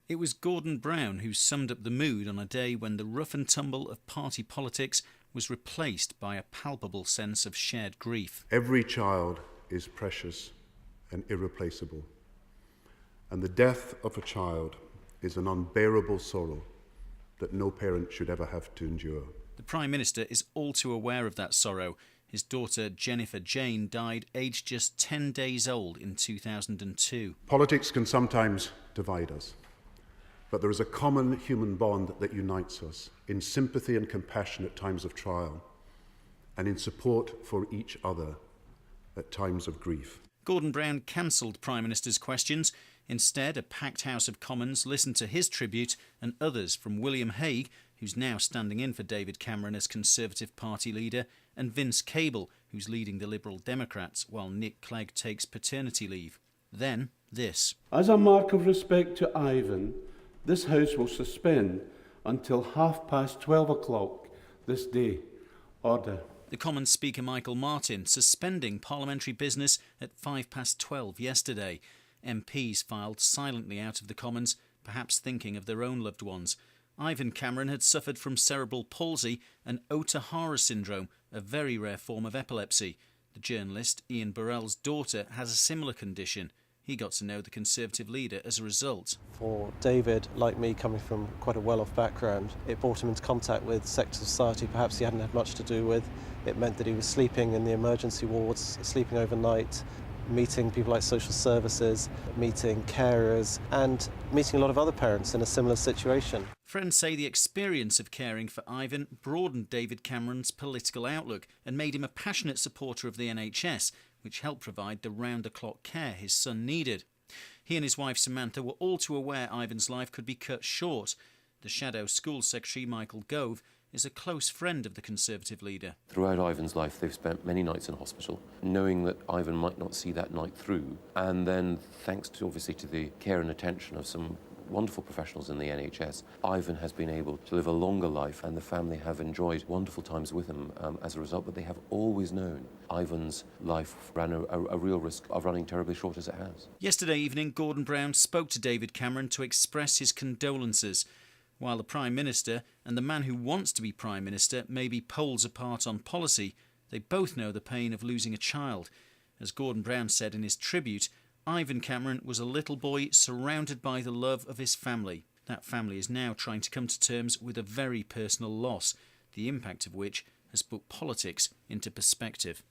It was Gordon Brown who summed up the mood on a day when the rough and tumble of party politics was replaced by a palpable sense of shared grief. Every child is precious and irreplaceable, and the death of a child is an unbearable sorrow that no parent should ever have to endure. The Prime Minister is all too aware of that sorrow. His daughter Jennifer Jane died aged just 10 days old in 2002. Politics can sometimes divide us, but there is a common human bond that unites us in sympathy and compassion at times of trial, and in support for each other at times of grief. Gordon Brown cancelled Prime Minister's questions. Instead, a packed House of Commons listened to his tribute and others from William Hague, who's now standing in for David Cameron as Conservative Party leader, and Vince Cable, who's leading the Liberal Democrats while Nick Clegg takes paternity leave. Then, this. As a mark of respect to Ivan, this House will suspend until 12:30 this day. Order. The Commons Speaker Michael Martin suspending parliamentary business at 12:05 yesterday. MPs filed silently out of the Commons, perhaps thinking of their own loved ones. Ivan Cameron had suffered from cerebral palsy and Ohtahara syndrome, a very rare form of epilepsy. The journalist Ian Burrell's daughter has a similar condition. He got to know the Conservative leader as a result. For David, like me, coming from quite a well-off background, it brought him into contact with sectors of society perhaps he hadn't had much to do with. It meant that he was sleeping in the emergency wards, sleeping overnight, meeting people like social services, meeting carers, and meeting a lot of other parents in a similar situation. Friends say the experience of caring for Ivan broadened David Cameron's political outlook and made him a passionate supporter of the NHS, which helped provide the round-the-clock care his son needed. He and his wife Samantha were all too aware Ivan's life could be cut short. The Shadow School Secretary Michael Gove is a close friend of the Conservative leader. Throughout Ivan's life, they've spent many nights in hospital, knowing that Ivan might not see that night through. And then, thanks to obviously to the care and attention of some wonderful professionals in the NHS, Ivan has been able to live a longer life, and the family have enjoyed wonderful times with him as a result. But they have always known Ivan's life ran a real risk of running terribly short as it has. Yesterday evening, Gordon Brown spoke to David Cameron to express his condolences. While the Prime Minister and the man who wants to be Prime Minister may be poles apart on policy, they both know the pain of losing a child. As Gordon Brown said in his tribute, Ivan Cameron was a little boy surrounded by the love of his family. That family is now trying to come to terms with a very personal loss, the impact of which has put politics into perspective.